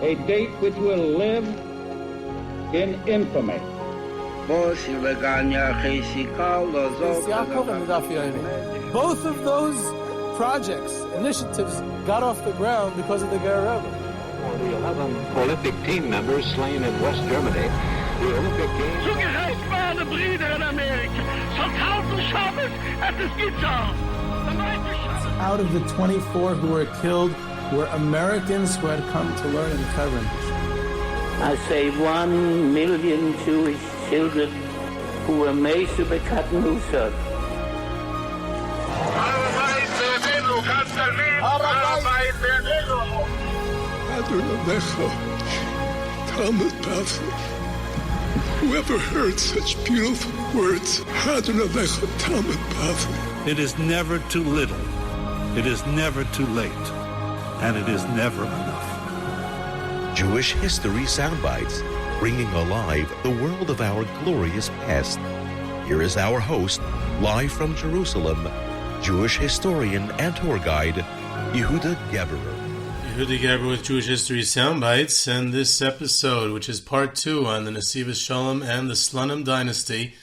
A date which will live in infamy. Both of those projects, initiatives, got off the ground because of the Ger Rebbe. For the 11 Olympic team members slain in West Germany, the Olympic Games... Zugerecht waren Brüder in Amerika. Schon 1000 Shabbos at the Skitzal. Out of the 24 who were killed were Americans who had come to learn in Hebron. I say 1 million Jewish children who were made to be cut loose. Whoever heard such beautiful words? It is never too little. It is never too late. And it is never enough. Jewish History Soundbites, bringing alive the world of our glorious past. Here is our host, live from Jerusalem, Jewish historian and tour guide, Yehuda Geberer. Yehuda Geberer with Jewish History Soundbites, and this episode, which is part 2 on the Nesivos Shalom and the Slonim dynasty,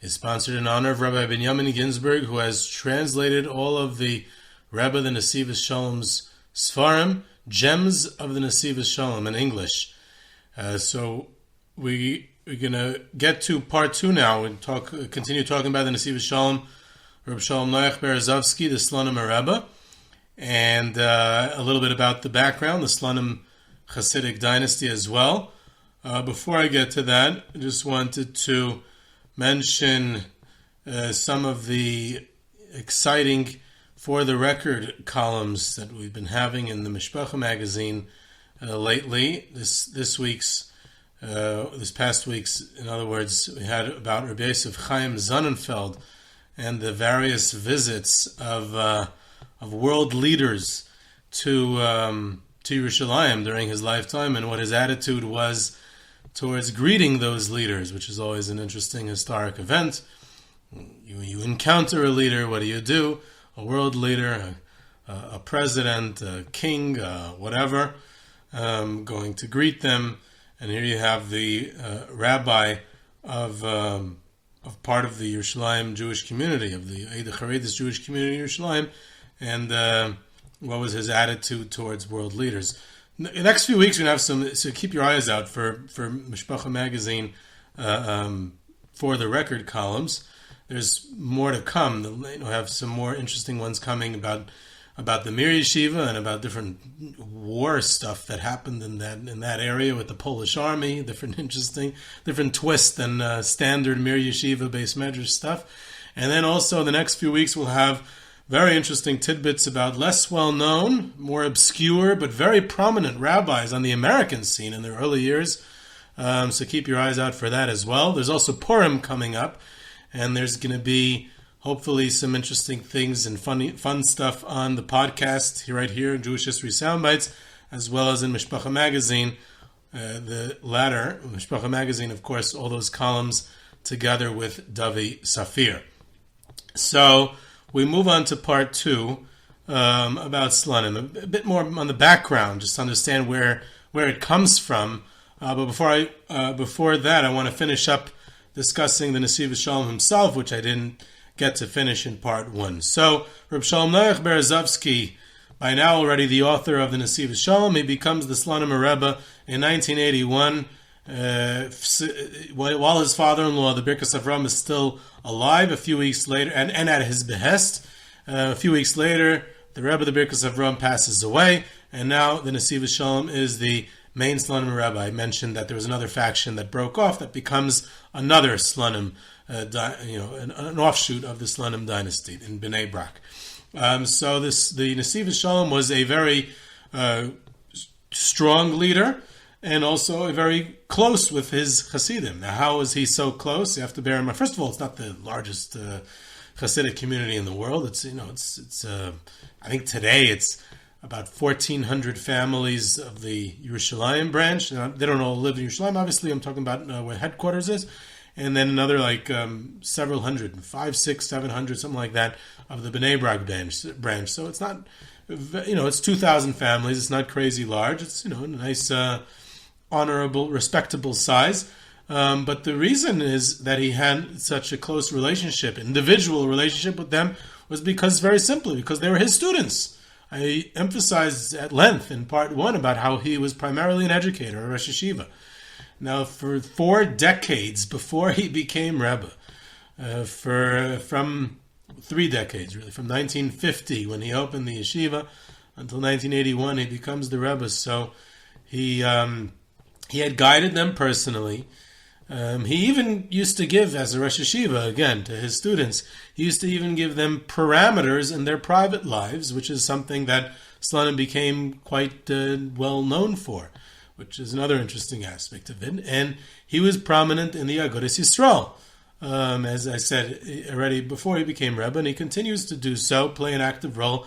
is sponsored in honor of Rabbi Binyamin Ginsburg, who has translated all of the Rebbe the Nesivos Shalom's Sfarim, Gems of the Nesivos Shalom in English. So we're going to get to part 2 now and continue talking about the Nesivos Shalom, Reb Shalom Noach Berezovsky, the Slonim Rebbe, and a little bit about the background, the Slonim Hasidic dynasty as well. Before I get to that, I just wanted to mention some of the exciting for the record columns that we've been having in the Mishpacha magazine lately. This past week's, in other words, we had about Rabbi Yosef Chaim Sonnenfeld and the various visits of world leaders to Yerushalayim during his lifetime, and what his attitude was towards greeting those leaders, which is always an interesting historic event. You encounter a leader, what do? A world leader, a president, a king, whatever, going to greet them. And here you have the rabbi of part of the Yerushalayim Jewish community, of the Eid HaCharedis Jewish community in Yerushalayim, and what was his attitude towards world leaders. In the next few weeks, we're going to have some, so keep your eyes out for Mishpacha magazine for the record columns. There's more to come. We'll have some more interesting ones coming about the Mir Yeshiva and about different war stuff that happened in that area with the Polish army, different twist than standard Mir Yeshiva based measure stuff. And then also the next few weeks we'll have very interesting tidbits about less well-known, more obscure, but very prominent rabbis on the American scene in their early years. So keep your eyes out for that as well. There's also Purim coming up, and there's going to be hopefully some interesting things and fun stuff on the podcast right here in Jewish History Soundbites, as well as in Mishpacha Magazine. The latter, Mishpacha Magazine, of course, all those columns together with Davi Safir. So we move on to part 2 about Slonim. A bit more on the background, just to understand where it comes from. But before that, I want to finish up discussing the Nesivos Shalom himself, which I didn't get to finish in part 1. So, Reb Shalom Noach Berezovsky, by now already the author of the Nesivos Shalom, he becomes the Slonim Rebbe in 1981, while his father-in-law, the Birkas Avram, is still alive. A few weeks later, and at his behest, a few weeks later, the Rebbe, the Birkas Avram, passes away, and now the Nesivos Shalom is the main Slonim Rebbe. I mentioned that there was another faction that broke off that becomes another Slonim, an offshoot of the Slonim dynasty in Bnei Brak. So the Nesivos Shalom was a very strong leader and also very close with his Hasidim. Now, how is he so close? You have to bear in mind. First of all, it's not the largest Hasidic community in the world. It's I think today it's about 1,400 families of the Yerushalayim branch. Now, they don't all live in Yerushalayim. Obviously, I'm talking about where headquarters is. and then another several hundred, 500, 600, 700, something like that, of the Bnei Brak branch. So it's not, it's 2,000 families. It's not crazy large. It's, a nice, honorable, respectable size. But the reason is that he had such a close relationship, individual relationship with them, was because, very simply, because they were his students. I emphasized at length in part 1 about how he was primarily an educator, a Rosh Yeshiva. Now, for 4 decades before he became Rebbe, from 3 decades really, from 1950 when he opened the yeshiva until 1981 he becomes the Rebbe. So he had guided them personally. He even used to give, as a Rosh Yeshiva, again, to his students, he used to even give them parameters in their private lives, which is something that Slonim became quite well known for, which is another interesting aspect of it. And he was prominent in the Agudas Yisrael, as I said already before he became Rebbe, and he continues to do so, play an active role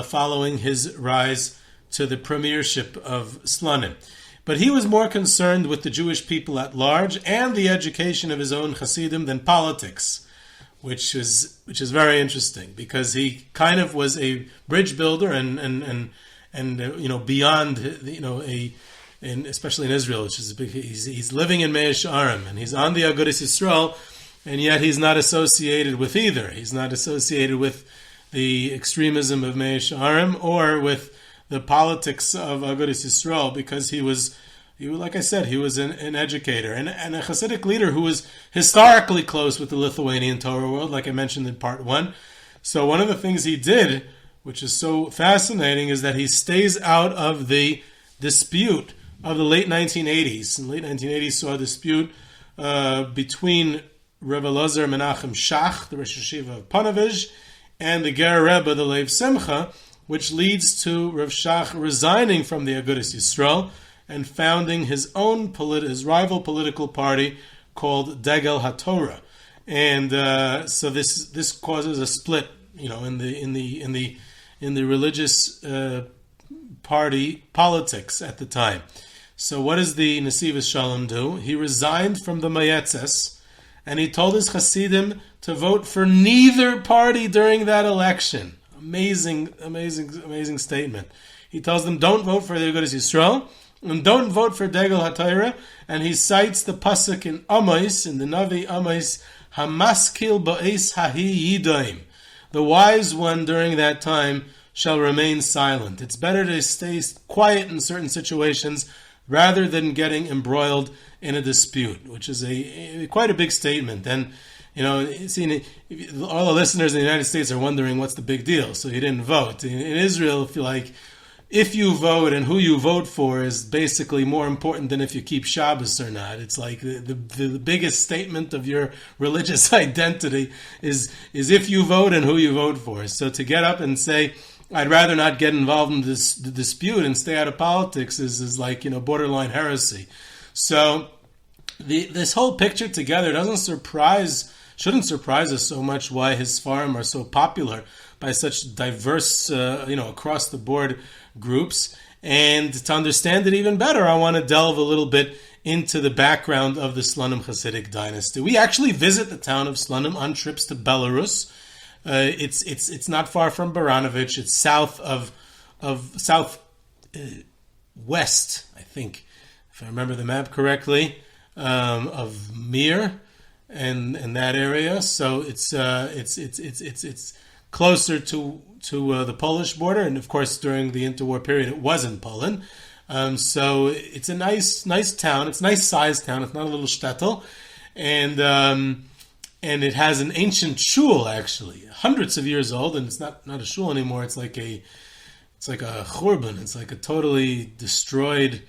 following his rise to the premiership of Slonim. But he was more concerned with the Jewish people at large and the education of his own Hasidim than politics, which is very interesting, because he kind of was a bridge builder and beyond, and especially in Israel, which is big, he's living in Mea She'arim and he's on the Agudas Yisrael, and yet he's not associated with either. He's not associated with the extremism of Mea She'arim or with the politics of Agudas Yisrael, because he was, like I said, he was an educator and a Hasidic leader who was historically close with the Lithuanian Torah world, like I mentioned in part 1. So one of the things he did, which is so fascinating, is that he stays out of the dispute of the late 1980s. In the late 1980s saw a dispute between Rebbe Lozer Menachem Shach, the Rosh Yeshiva of Panovizh, and the Ger Rebbe, the Lev Simcha, which leads to Rav Shach resigning from the Agudas Yisrael and founding his own his rival political party called Degel HaTorah, and so this causes a split, in the religious party politics at the time. So what does the Nesivos Shalom do? He resigned from the Mayetzes, and he told his Hasidim to vote for neither party during that election. Amazing statement. He tells them, don't vote for the Agudas Yisrael, and don't vote for Degel HaTorah, and he cites the pasuk in Amos, in the Navi Amos, Hamaskil ba'es hahi yidaim. The wise one during that time shall remain silent. It's better to stay quiet in certain situations rather than getting embroiled in a dispute, which is quite a big statement. And all the listeners in the United States are wondering what's the big deal. So he didn't vote. In Israel, if you vote and who you vote for is basically more important than if you keep Shabbos or not. It's like the biggest statement of your religious identity is if you vote and who you vote for. So to get up and say, I'd rather not get involved in the dispute and stay out of politics is like, borderline heresy. So this whole picture together shouldn't surprise us so much why his Sfarim are so popular by such diverse, across the board groups. And to understand it even better, I want to delve a little bit into the background of the Slonim Hasidic dynasty. We actually visit the town of Slonim on trips to Belarus. It's not far from Baranovich. It's south of west, I think, if I remember the map correctly, of Mir and that area. So it's closer to the Polish border, and of course during the interwar period it was in Poland. So it's a nice town. It's a nice sized town. It's not a little shtetl, and it has an ancient shul, actually, hundreds of years old, and it's not a shul anymore. It's like a churban. It's like a totally destroyed.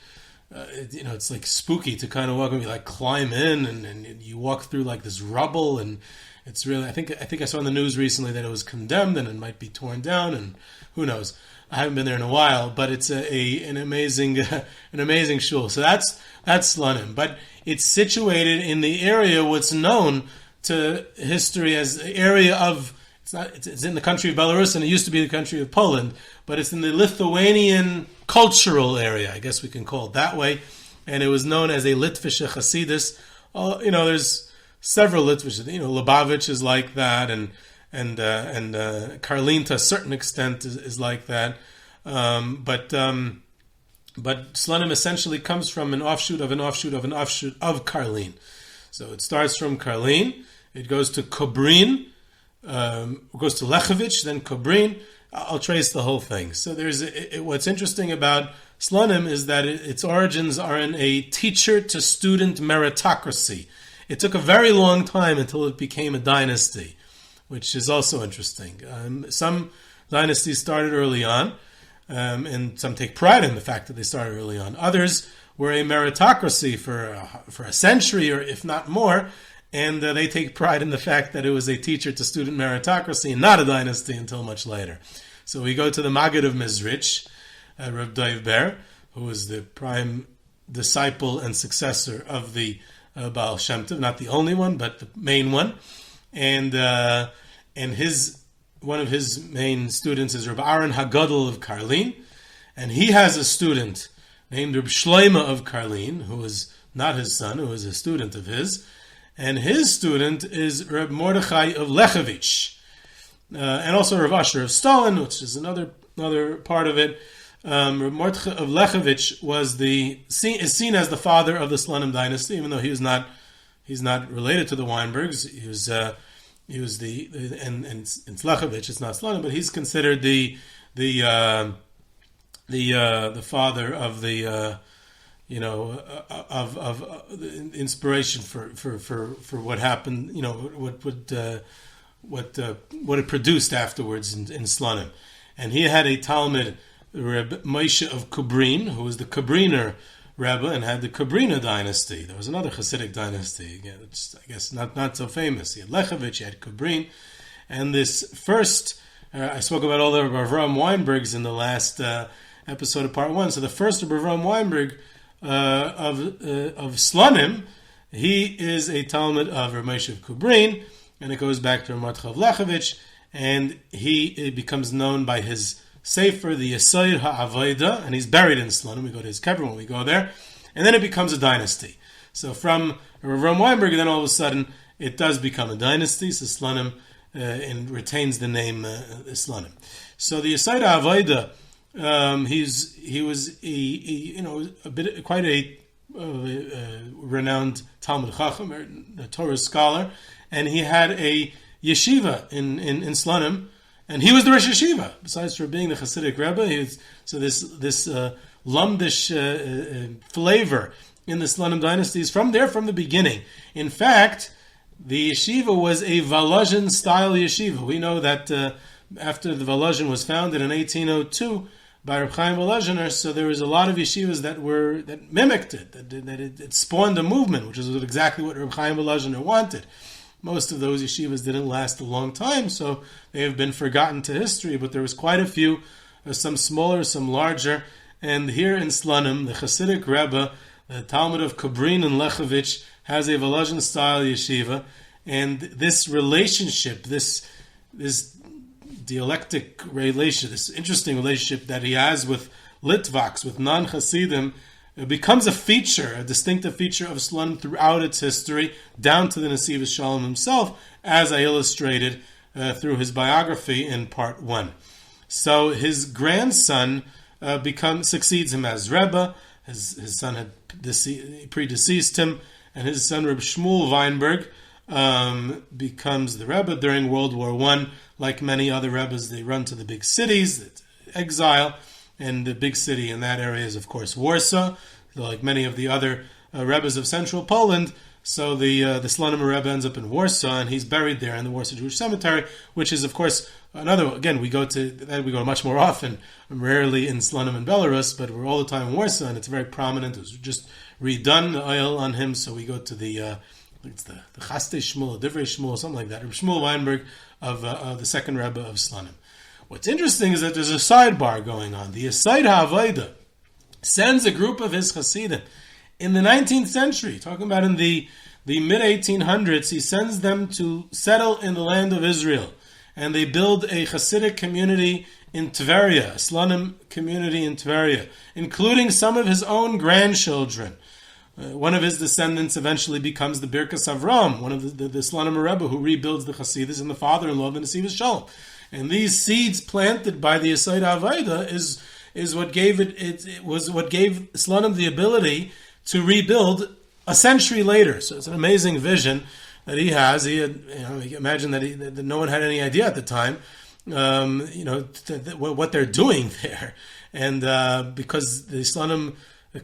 It's like spooky to kind of walk and climb in, and you walk through like this rubble, and it's really. I think I saw in the news recently that it was condemned and it might be torn down, and who knows. I haven't been there in a while, but it's an amazing shul. So that's Slonim, but it's situated in the area what's known to history as the area of. It's in the country of Belarus, and it used to be the country of Poland, but it's in the Lithuanian cultural area, I guess we can call it that way, and it was known as a Litvische Hasidus. There's several Litvish. Lubavitch is like that, and Karlin to a certain extent is like that. But Slonim essentially comes from an offshoot of Karlin. So it starts from Karlin, it goes to Kobrin, goes to Lechovich, then Kobrin. I'll trace the whole thing. So what's interesting about Slonim is that its origins are in a teacher-to-student meritocracy. It took a very long time until it became a dynasty, which is also interesting. Some dynasties started early on, and some take pride in the fact that they started early on. Others were a meritocracy for a century, or if not more, and they take pride in the fact that it was a teacher-to-student meritocracy and not a dynasty until much later. So we go to the Maggid of Mezrich, Reb Dov Ber, who was the prime disciple and successor of the Baal Shem Tov, not the only one, but the main one. And one of his main students is Reb Aaron Hagadol of Karlin, and he has a student named Reb Shloima of Karlin, who is not his son, who is a student of his. And his student is Reb Mordechai of Lechovich, and also Reb Asher of Stalin, which is another part of it. Reb Mordechai of Lechovich is seen as the father of the Slonim dynasty, even though he's not related to the Weinbergs. He was and it's Lechovich, it's not Slonim, but he's considered the father of the of inspiration for what happened, what it produced afterwards in Slonim. And he had a Talmud, Reb Moshe of Kobrin, who was the Kobriner Rebbe and had the Kobrina dynasty. There was another Hasidic dynasty, again, which I guess not so famous. He had Lechovich, he had Kobrin, and this first, I spoke about all the Avraham Weinbergs in the last episode of part 1. So the first of Avraham Weinberg of Slonim, he is a Talmud of Reb Moshe of Kobrin, and it goes back to Reb Mordechai of Lechovich, and he becomes known by his Sefer, the Yesod HaAvodah, and he's buried in Slonim. We go to his kever when we go there, and then it becomes a dynasty. So from Avraham Weinberg, then all of a sudden it does become a dynasty. So Slonim and retains the name Slonim. So the Yesod HaAvodah, he was quite a renowned Talmud Chacham, a Torah scholar, and he had a yeshiva in Slonim. And he was the Rosh Yeshiva, besides for being the Hasidic Rebbe. This Lumdish flavor in the Slonim dynasty is from the beginning. In fact, the yeshiva was a Volozhin-style yeshiva. We know that after the Volozhin was founded in 1802 by Reb Chaim Volozhiner, so there was a lot of yeshivas that mimicked it, that it spawned a movement, which is exactly what Reb Chaim Volozhiner wanted. Most of those yeshivas didn't last a long time, so they have been forgotten to history, but there was quite a few, some smaller, some larger, and here in Slonim, the Hasidic Rebbe, the Talmud of Kobrin and Lechovich, has a Volozhin-style yeshiva, and this relationship, this dialectic relation, this interesting relationship that he has with Litvaks, with non-Hasidim, it becomes a distinctive feature of Slonim throughout its history, down to the Nesivos Shalom himself, as I illustrated through his biography in part 1. So his grandson succeeds him as Rebbe. His son had predeceased him, and his son Reb Shmuel Weinberg becomes the Rebbe during World War I. Like many other Rebbes, they run to the big cities, exile. And the big city in that area is, of course, Warsaw, like many of the other Rebbes of central Poland. So the Slonim Rebbe ends up in Warsaw, and he's buried there in the Warsaw Jewish Cemetery, which is, of course, another. Again, we go much more often, rarely in Slonim and Belarus, but we're all the time in Warsaw, and it's very prominent. It was just redone, the oil on him, so we go to the Chaste Shmuel, Divrei Shmuel, something like that. Shmuel Weinberg of the second Rebbe of Slonim. What's interesting is that there's a sidebar going on. The Yesod HaAvodah sends a group of his Hasidim in the 19th century, talking about in the mid-1800s, he sends them to settle in the land of Israel. And they build a Hasidic community in Tverya, a Slonim community in Tverya, including some of his own grandchildren, One of his descendants eventually becomes the Birkas Avram, one of the Slonim Rebbe who rebuilds the Hasidus, and the father-in-law of the Nesivos Shalom. And these seeds planted by the Yesod Avaida is what gave it was what gave Slonim the ability to rebuild a century later. So it's an amazing vision that he has. He had, imagine that no one had any idea at the time, what they're doing there, and because the Slonim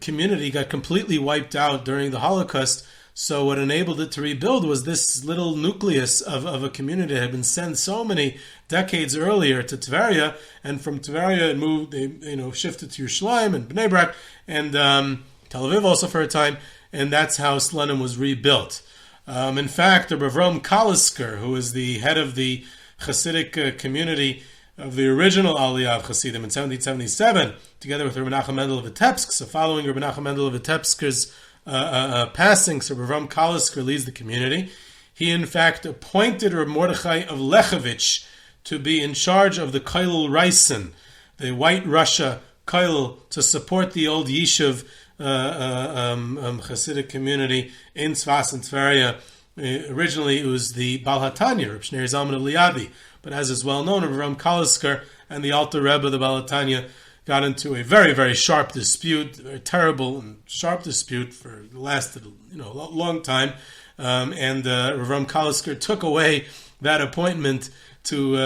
community got completely wiped out during the Holocaust. So what enabled it to rebuild was this little nucleus of a community that had been sent so many decades earlier to Tverya, and from Tverya it moved. They shifted to Yerushalayim and Bnei Brak and Tel Aviv also for a time, and that's how Slonim was rebuilt. In fact, Rabbi Avram Kalisker, who is the head of the Hasidic community of the original Aliyah of Hasidim in 1777, together with Rabbi Nachum Mendel of Vitebsk. So following Rabbi Nachum Mendel of Vitebsk's passing, so Rabbi Avram Kalisker leads the community. He in fact appointed Rabbi Mordechai of Lechovich to be in charge of the Koilel Reisen, the White Russia Koilel, to support the old Yishuv Hasidic community in Tzfas and Tverya. Originally it was the Baal HaTanya, Reb Shneur Zalman of Liadi, but as is well known, Rabbi Avram Kalisker and the Alter Rebbe, the Baal HaTanya, got into a very, very sharp dispute, a terrible and sharp dispute for lasted a long time, and Rabbi Avram Kalisker took away that appointment to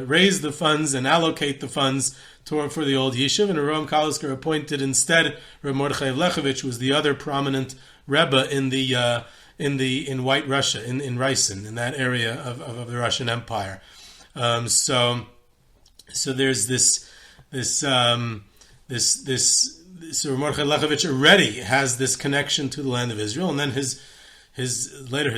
raise the funds and allocate the funds for the old yeshiv, and Rabbi Avram Kalisker appointed instead Rabbi Mordechai of Lechovich, who was the other prominent Rebbe in White Russia, in Reisen, in that area of the Russian Empire. So there's this Rabbi Mordechai Lechovich already has this connection to the land of Israel, and then his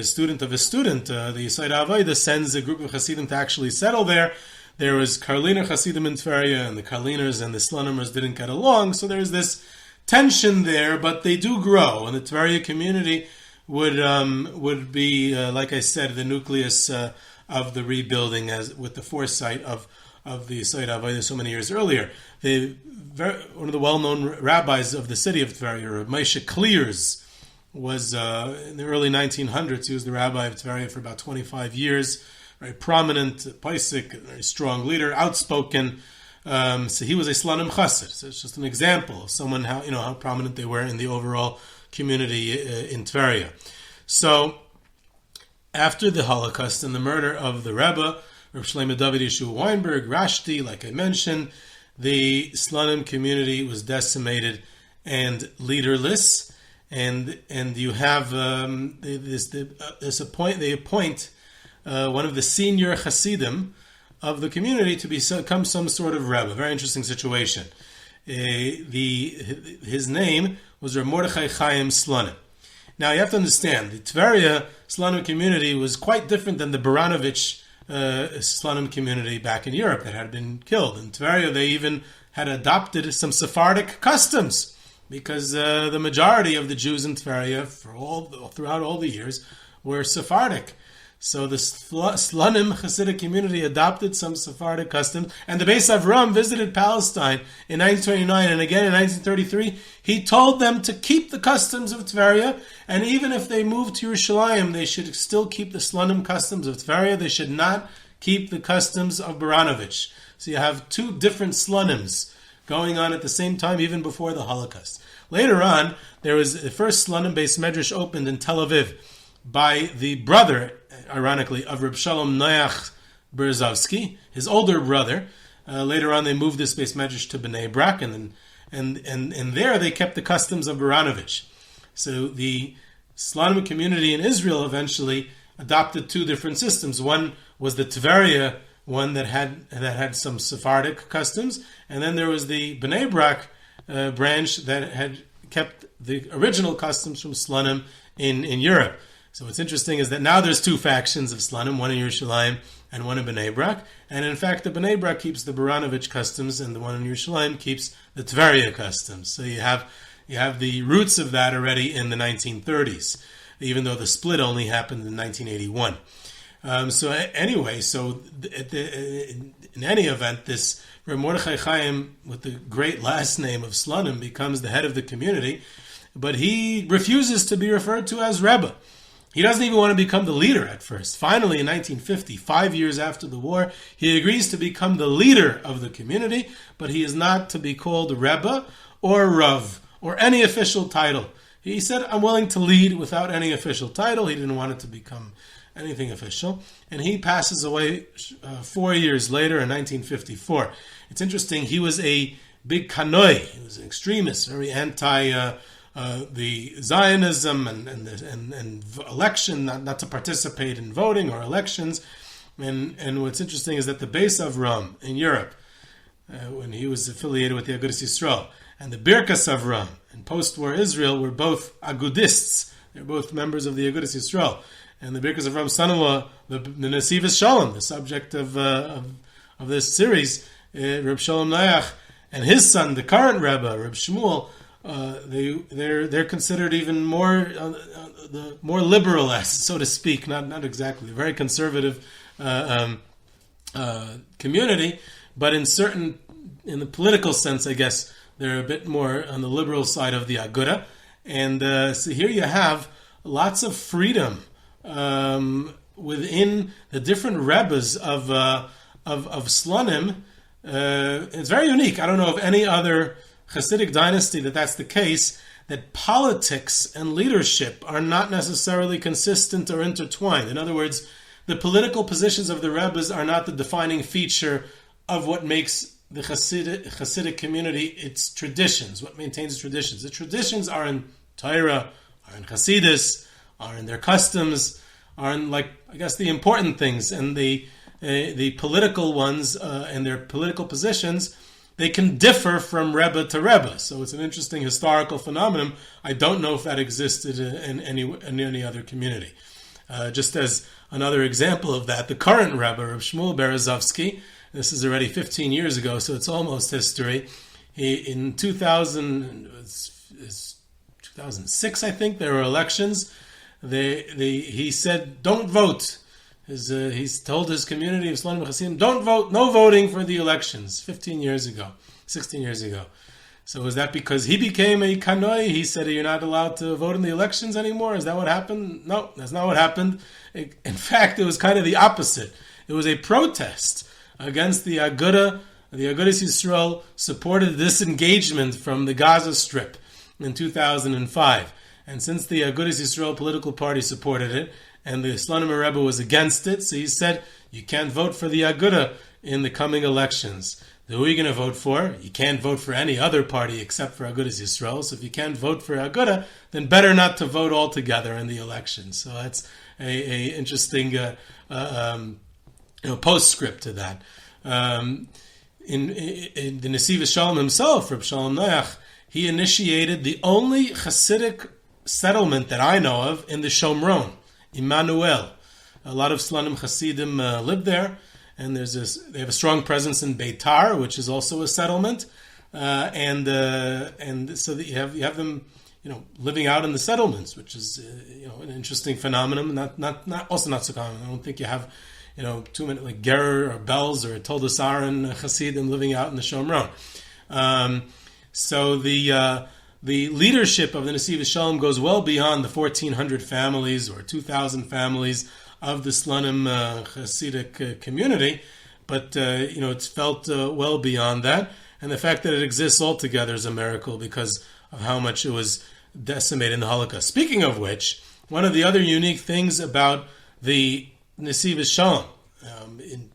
student of his student, the Yesod Avaida, sends a group of Hasidim to actually settle there. There was Karliner Hasidim in Tverya, and the Karliners and the Slonimers didn't get along, so there's this tension there, but they do grow, and the Tverya community would be, like I said, the nucleus of the rebuilding, as with the foresight of the Yesod Avaida so many years earlier. One of the well-known rabbis of the city of Tverya, Rav Moshe Clears, was in the early 1900s. He was the rabbi of Tverya for about 25 years. Very prominent, Paisik, very strong leader, outspoken. So he was a Slonim Chassid. So it's just an example of someone how prominent they were in the overall community in Tverya. So after the Holocaust and the murder of the Rebbe, Reb Shlomo David Yeshua Weinberg, Rashti, like I mentioned, the Slonim community was decimated and leaderless, and you have they appoint one of the senior Hasidim of the community to become some sort of Rebbe. Very interesting situation. His name was Reb Mordechai Chaim Slonim. Now you have to understand, the Tverya Slonim community was quite different than the Baranovich Slonim community back in Europe that had been killed. In Tverya, they even had adopted some Sephardic customs, because the majority of the Jews in Tverya throughout all the years were Sephardic. So the Slonim Hasidic community adopted some Sephardic customs, and the Beis Avram visited Palestine in 1929 and again in 1933. He told them to keep the customs of Tverya, and even if they moved to Yerushalayim, they should still keep the Slonim customs of Tverya. They should not keep the customs of Baranovich. So you have two different Slonims going on at the same time, even before the Holocaust. Later on, there was the first Slonim Beis Medrash opened in Tel Aviv by the brother, ironically, of Reb Shalom Noach Berezovsky, his older brother. Later on, they moved this Beis Medrash to Bnei Brak, and there they kept the customs of Baranovich. So the Slonim community in Israel eventually adopted two different systems. One was the Tverya one that had some Sephardic customs, and then there was the Bnei Brak branch that had kept the original customs from Slonim in Europe. So what's interesting is that now there's two factions of Slonim, one in Yerushalayim and one in Bnei Brak. And in fact, the Bnei Brak keeps the Baranovich customs, and the one in Yerushalayim keeps the Tverya customs. So you have the roots of that already in the 1930s, even though the split only happened in 1981. In any event, this Reb Mordechai Chaim, with the great last name of Slonim, becomes the head of the community. but he refuses to be referred to as Rebbe. He doesn't even want to become the leader at first. Finally, in 1950, 5 years after the war, he agrees to become the leader of the community, but he is not to be called Rebbe or Rav or any official title. He said, I'm willing to lead without any official title. He didn't want it to become anything official. And he passes away 4 years later in 1954. It's interesting, he was a big kanoi. He was an extremist, very anti the Zionism and election, not to participate in voting or elections. And what's interesting is that the Beis Avram in Europe, when he was affiliated with the Agudas Yisrael, and the Birkas Avram in post-war Israel were both Agudists. They're both members of the Agudas Yisrael. And the Birkas Avram's son-in-law, the Nesivos Shalom, the subject of this series, Reb Shalom Nayach, and his son, the current Rebbe, Reb Shmuel, they're considered even more more liberal, so to speak. Not exactly, a very conservative community, but in the political sense, I guess they're a bit more on the liberal side of the Aguda. And so here you have lots of freedom within the different Rebbes of Slonim. It's very unique. I don't know of any other Hasidic dynasty that's the case, that politics and leadership are not necessarily consistent or intertwined. In other words, the political positions of the Rebbes are not the defining feature of what makes the Hasidic community its traditions, what maintains its traditions. The traditions are in Tverya, are in Hasidus, are in their customs, are in, like, I guess, the important things, and the political ones and their political positions, they can differ from Rebbe to Rebbe. So it's an interesting historical phenomenon. I don't know if that existed in any other community. Just as another example of that, the current Rebbe, Reb Shmuel Berezovsky, this is already 15 years ago, so it's almost history. In 2006, I think, there were elections. He said, don't vote. He's told his community of Slonim Chassidim, don't vote, no voting for the elections, 16 years ago. So was that because he became a kanoi? He said, you're not allowed to vote in the elections anymore? Is that what happened? No, that's not what happened. In fact, it was kind of the opposite. It was a protest against the Aguda. The Agudas Yisrael supported disengagement from the Gaza Strip in 2005. And since the Agudas Yisrael political party supported it, and the Slonim Rebbe was against it, so he said, you can't vote for the Aguda in the coming elections. Who are you going to vote for? You can't vote for any other party except for Agudas Yisrael. So if you can't vote for Aguda, then better not to vote altogether in the elections. So that's a interesting postscript to that. In the Nesivos Shalom himself, Reb Shalom Nayach, he initiated the only Hasidic settlement that I know of in the Shomron, Immanuel. A lot of Slonim Hasidim live there, and they have a strong presence in Beitar, which is also a settlement, and so that you have them, living out in the settlements, which is an interesting phenomenon. Not so common. I don't think you have too many like Gerer or Belz or Toldos Aaron Hasidim living out in the Shomron. So the leadership of the Nesivos Shalom goes well beyond the 1,400 families or 2,000 families of the Slonim Hasidic community, but it's felt well beyond that. And the fact that it exists altogether is a miracle because of how much it was decimated in the Holocaust. Speaking of which, one of the other unique things about the Nesivos Shalom,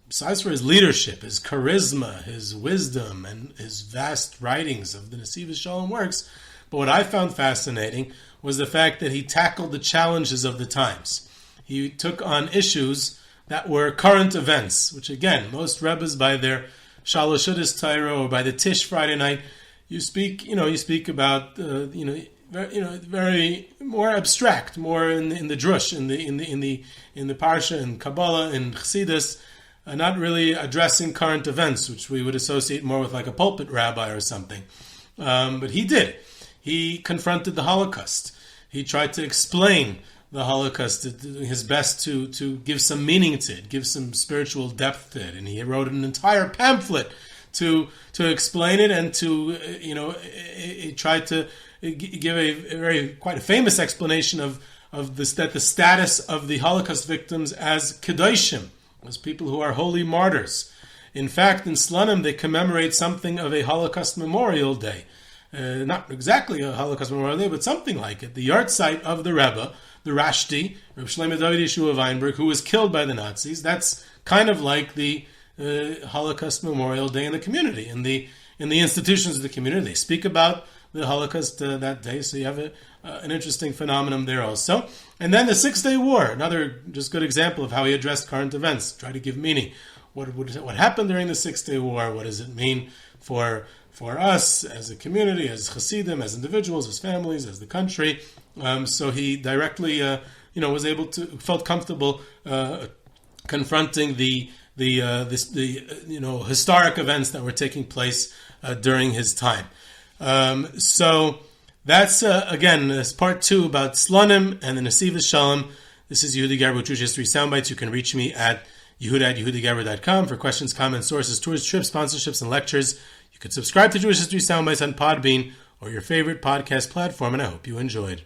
besides for his leadership, his charisma, his wisdom, and his vast writings of the Nesivos Shalom works, but what I found fascinating was the fact that he tackled the challenges of the times. He took on issues that were current events, which again, most Rebbes by their Shalosh Udas Torah or by the Tish Friday night, you speak about very more abstract, more in the drush, in the parsha, in Kabbalah, in Chassidus, not really addressing current events, which we would associate more with like a pulpit rabbi or something. But he did. He confronted the Holocaust. He tried to explain the Holocaust, doing his best to give some meaning to it, give some spiritual depth to it, and he wrote an entire pamphlet to explain it and to he tried to give quite a famous explanation of this, that the status of the Holocaust victims as kedoshim, as people who are holy martyrs. In fact, in Slonim, they commemorate something of a Holocaust Memorial Day. Not exactly a Holocaust Memorial Day, but something like it. The yahrzeit of the Rebbe, the Rashti, Reb Shlomo David Yeshua Weinberg, who was killed by the Nazis. That's kind of like the Holocaust Memorial Day in the community, in the institutions of the community. They speak about the Holocaust that day, so you have an interesting phenomenon there also. And then the 6-Day War, another just good example of how he addressed current events, try to give meaning. What happened during the 6-Day War? What does it mean for us as a community, as Hasidim, as individuals, as families, as the country? So he directly, felt comfortable confronting the historic events that were taking place during his time. So that's again, this part 2 about Slonim and the Nesivos Shalom. This is Yehudi Gerber with Jewish History Soundbites. You can reach me at yehuda@yehudigerber.com for questions, comments, sources, tours, trips, sponsorships, and lectures. You can subscribe to Jewish History Soundbites on Podbean or your favorite podcast platform, and I hope you enjoyed.